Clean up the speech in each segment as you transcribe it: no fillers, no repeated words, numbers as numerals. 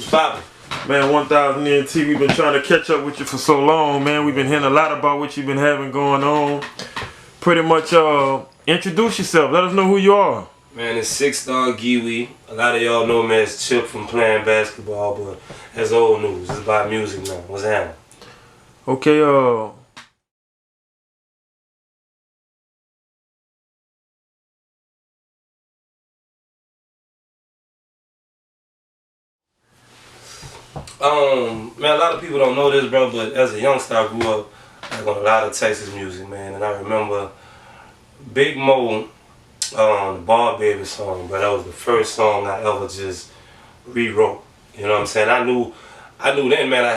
Bobby. Man, 1000 NT, we've been trying to catch up with you for so long, man. We've been hearing a lot about what you've been having going on. Pretty much, introduce yourself. Let us know who you are. Man, it's Six Star Giwi. A lot of y'all know me as Chip from playing basketball, but that's old news. It's about music now. What's happening? Okay, Man, a lot of people don't know this, bro, but as a youngster, I grew up like on a lot of Texas music, man. And I remember Big Mo, the Ball Baby song, bro. That was the first song I ever just rewrote. You know what I'm saying? I knew then, man, I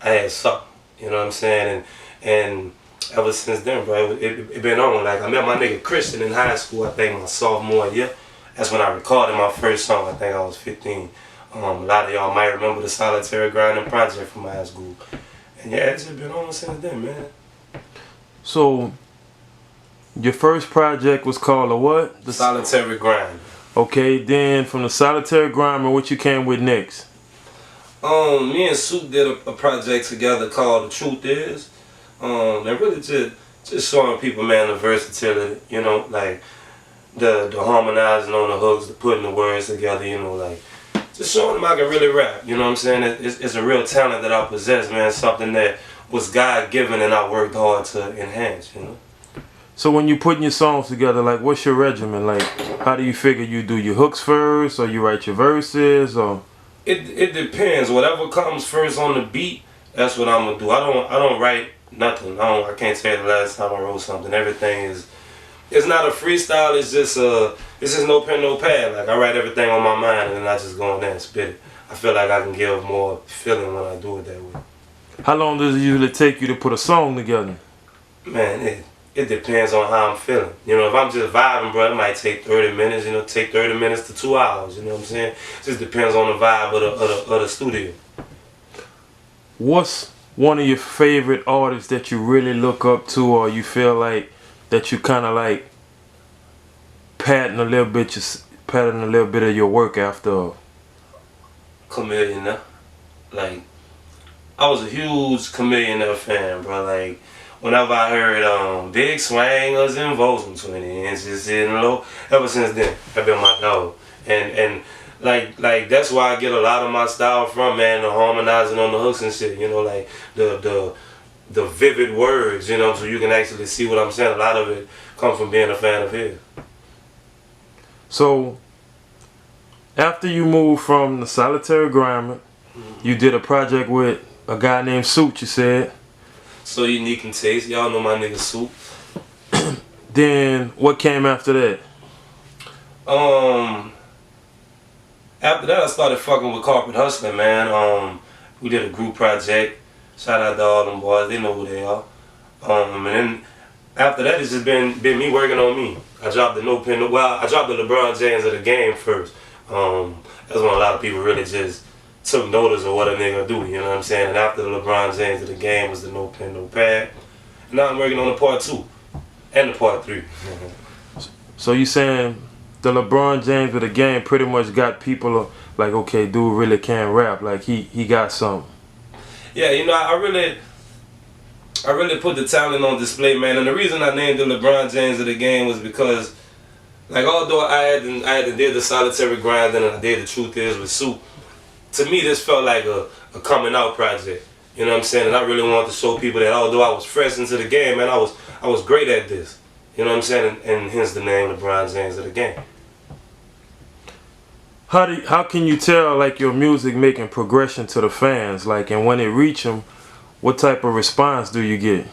had something. You know what I'm saying? And ever since then, bro, it been on. Like, I met my nigga Christian in high school, I think my sophomore year. That's when I recorded my first song. I think I was 15. A lot of y'all might remember the Solitary Grinding project from high school. And yeah, it's just been on since then, man. so your first project was called a what? The Solitary Grind. Okay, then from the Solitary Grind, what you came with next? Me and Soup did a project together called The Truth Is. And really just showing people, man, the versatility, you know, like the harmonizing on the hooks, the putting the words together, you know, like just showing them I can really rap, you know what I'm saying? It's a real talent that I possess, man, something that was God-given and I worked hard to enhance, you know? So when you putting your songs together, like what's your regimen? Like how do you figure you do your hooks first or you write your verses or? It depends. Whatever comes first on the beat, that's what I'm gonna do. I don't write nothing. I can't tell you the last time I wrote something. Everything is, it's not a freestyle, it's just no pen, no pad. Like I write everything on my mind and then I just go in there and spit it. I feel like I can give more feeling when I do it that way. How long does it usually take you to put a song together? Man, it depends on how I'm feeling. You know, if I'm just vibing, bro, it might take 30 minutes, you know, take 30 minutes to 2 hours, you know what I'm saying? It just depends on the vibe of the studio. What's one of your favorite artists that you really look up to or you feel like that you kind of like patting a little bit of your work after? Chamillionaire. Like, I was a huge Chamillionaire fan, bro. Like, whenever I heard Big Swangers and Volsum 20 inches sitting low, ever since then, I've been my dog. And like that's where I get a lot of my style from, man, the harmonizing on the hooks and shit, you know, like the vivid words, you know, so you can actually see what I'm saying. A lot of it comes from being a fan of his. So, after you moved from the Solitary Grind, you did a project with a guy named Suit, you said. So Unique in Taste, y'all know my nigga Soup. Then what came after that? After that I started fucking with Carpet Hustling, man. We did a group project. Shout out to all them boys, they know who they are. And then after that it's just been me working on me. I dropped the I dropped the LeBron James of the game first. That's when a lot of people really just took notice of what a nigga do, you know what I'm saying? And after the LeBron James of the game was the No Pen, No Pad. And now I'm working on the part 2 and the part 3. So you saying the LeBron James of the game pretty much got people like, okay, dude really can rap, like he got something. Yeah, you know, I really put the talent on display, man. And the reason I named the LeBron James of the game was because, like, although I had did the Solitary Grind and I did The Truth Is with Soup, to me this felt like a coming out project. You know what I'm saying? And I really wanted to show people that although I was fresh into the game, man, I was great at this. You know what I'm saying? And hence the name LeBron James of the game. How can you tell like your music making progression to the fans, like, and when it reach them, what type of response do you get?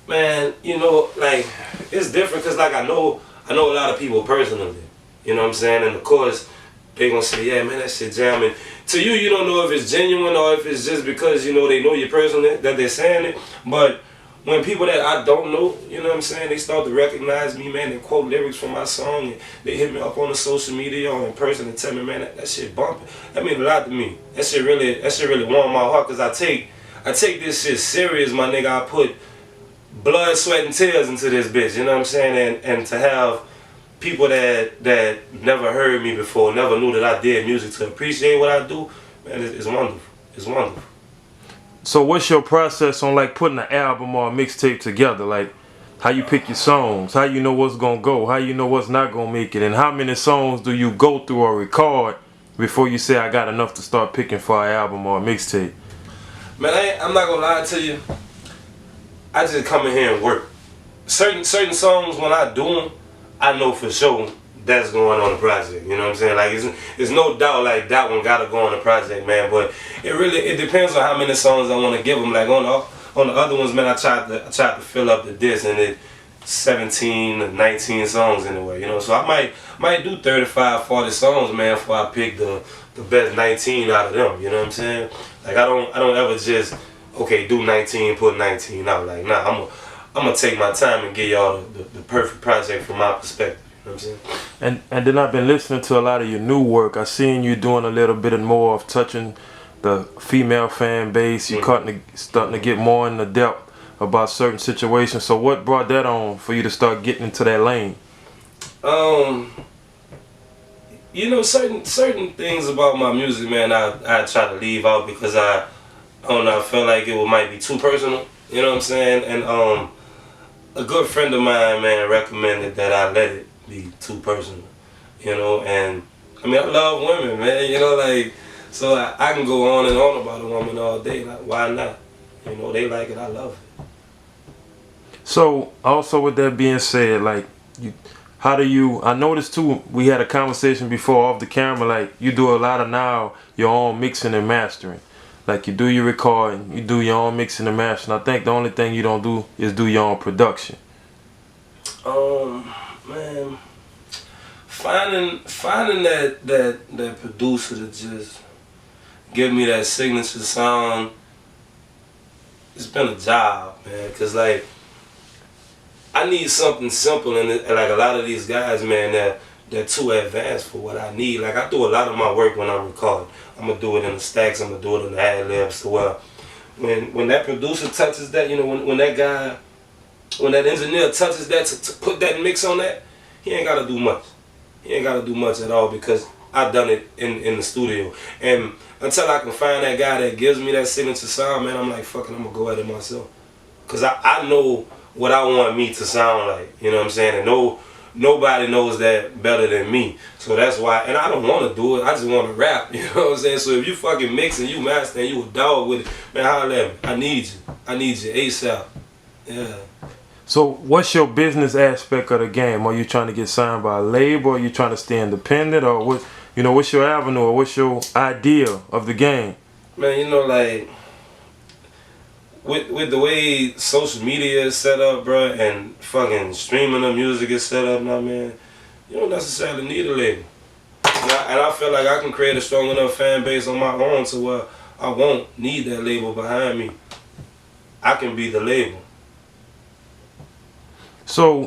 Man, you know, like, it's different because, like, I know a lot of people personally. You know what I'm saying? And of course, they gonna say, yeah, man, that shit jamming. To you, you don't know if it's genuine or if it's just because, you know, they know you personally that they're saying it. But when people that I don't know, you know what I'm saying, they start to recognize me, man, they quote lyrics from my song, and they hit me up on the social media or in person and tell me, man, that shit bumping. That means a lot to me. That shit really warm my heart because I take this shit serious, my nigga. I put blood, sweat, and tears into this bitch, you know what I'm saying? And to have people that never heard me before, never knew that I did music to appreciate what I do, man, it's wonderful. It's wonderful. So what's your process on like putting an album or a mixtape together? Like how you pick your songs, how you know what's gonna go, how you know what's not gonna make it, and how many songs do you go through or record before you say I got enough to start picking for an album or a mixtape? Man, I'm not gonna lie to you. I just come in here and work. Certain songs when I do them, I know for sure that's going on the project. You know what I'm saying? Like it's no doubt like that one gotta go on the project, man. But it depends on how many songs I want to give them. Like on the other ones, man, I tried to fill up the disc and it 17 or 19 songs anyway. You know, so I might do 35, 40 songs, man, before I pick the best 19 out of them. You know what I'm saying? Like I don't ever just do 19, put 19 out. Like nah, I'm gonna take my time and get y'all the perfect project from my perspective. You know what I'm saying? And then I've been listening to a lot of your new work. I seen you doing a little bit more of touching the female fan base. You're starting to get more in the depth about certain situations. So what brought that on for you to start getting into that lane? You know, certain things about my music, man, I try to leave out because I don't know, I felt like it might be too personal. You know what I'm saying? And a good friend of mine, man, recommended that I let it be too personal. You know, and I mean, I love women, man. You know, like, so I can go on and on about a woman all day. Like, why not? You know, they like it, I love it. So, also with that being said, like, how do you, I noticed too, we had a conversation before off the camera, like, you do a lot of now your own mixing and mastering. Like, you do your recording, you do your own mixing and mastering. I think the only thing you don't do is do your own production. Man, finding that producer to just give me that signature sound, it's been a job, man. Cause like I need something simple, and like a lot of these guys, man, they're too advanced for what I need. Like I do a lot of my work when I'm recording. I'm gonna do it in the stacks. I'm gonna do it in the ad-libs. So when that producer touches that, you know, when that engineer touches that to put that mix on that, he ain't gotta do much. He ain't gotta do much at all because I've done it in the studio. And until I can find that guy that gives me that signature sound, man, I'm like, fucking, I'm gonna go at it myself. Cause I know what I want me to sound like. You know what I'm saying? And nobody knows that better than me. So that's why, and I don't want to do it. I just want to rap. You know what I'm saying? So if you fucking mix and you master and you a dog with it, man, holla at me. I need you ASAP. Yeah. So what's your business aspect of the game? Are you trying to get signed by a label? Are you trying to stay independent? Or what? You know, what's your avenue or what's your idea of the game? Man, you know, like with the way social media is set up, bro, and fucking streaming of music is set up now, man, you don't necessarily need a label. And I feel like I can create a strong enough fan base on my own to where I won't need that label behind me. I can be the label. So,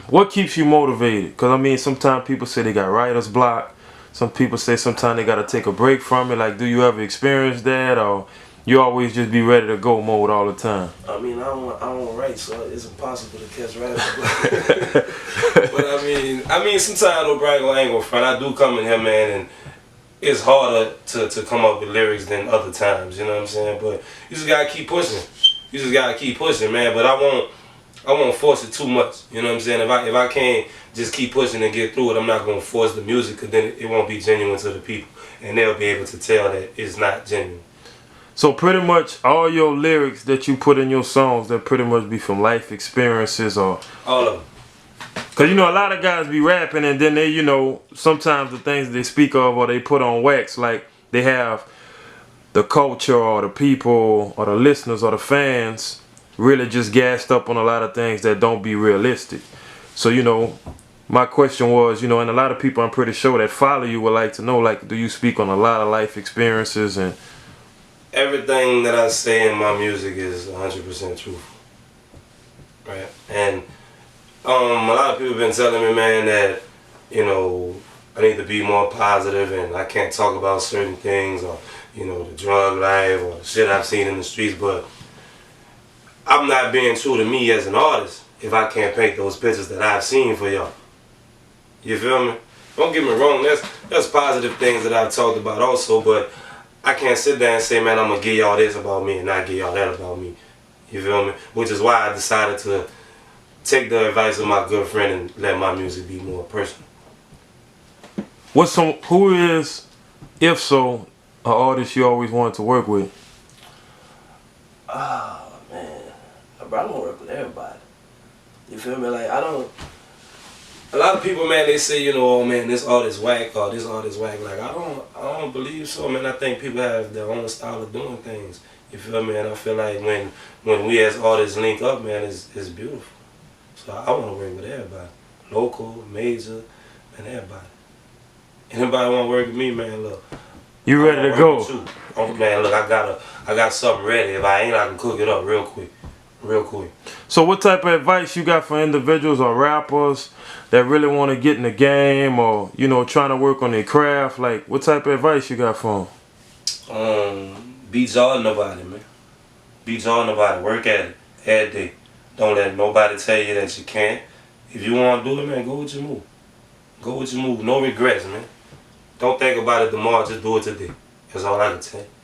what keeps you motivated? Because, I mean, sometimes people say they got writer's block. Some people say sometimes they got to take a break from it. Like, do you ever experience that? Or you always just be ready to go mode all the time? I mean, I don't write, so it's impossible to catch writer's block. But, I mean, sometimes, though, Brian, I ain't gonna front. I do come in here, man, and it's harder to come up with lyrics than other times. You know what I'm saying? But you just got to keep pushing. You just got to keep pushing, man. But I won't force it too much. You know what I'm saying? If I can't just keep pushing and get through it, I'm not gonna force the music, because then it won't be genuine to the people, and they'll be able to tell that it's not genuine. So pretty much all your lyrics that you put in your songs, that pretty much be from life experiences or all of them. Cause you know a lot of guys be rapping and then they, you know, sometimes the things they speak of or they put on wax, like they have the culture or the people or the listeners or the fans really just gassed up on a lot of things that don't be realistic. So, you know, my question was, you know, and a lot of people I'm pretty sure that follow you would like to know, like, do you speak on a lot of life experiences? And everything that I say in my music is 100% true. Right? And a lot of people have been telling me, man, that, you know, I need to be more positive and I can't talk about certain things, or, you know, the drug life or the shit I've seen in the streets, but I'm not being true to me as an artist if I can't paint those pictures that I've seen for y'all. You feel me? Don't get me wrong, there's positive things that I've talked about also, but I can't sit there and say, man, I'm gonna give y'all this about me and not give y'all that about me. You feel me? Which is why I decided to take the advice of my good friend and let my music be more personal. Who is, if so, an artist you always wanted to work with? Oh man, bro, I don't work with everybody. You feel me? Like I don't. A lot of people, man, they say, you know, oh man, this artist whack or this artist whack. Like I don't believe so, man. I think people have their own style of doing things. You feel me? And I feel like when we as artists link up, man, it's beautiful. So I want to work with everybody, local, major, and everybody. Anybody want to work with me, man? Look, You ready to go? Oh man, look, I got something ready. If I ain't, I can cook it up real quick. So what type of advice you got for individuals or rappers that really want to get in the game or, you know, trying to work on their craft? Like, what type of advice you got for them? Beats all nobody, man. Beats all nobody. Work at it every day. Don't let nobody tell you that you can't. If you want to do it, man, go with your move. Go with your move. No regrets, man. Don't think about it tomorrow. Just do it today. That's all I can tell you.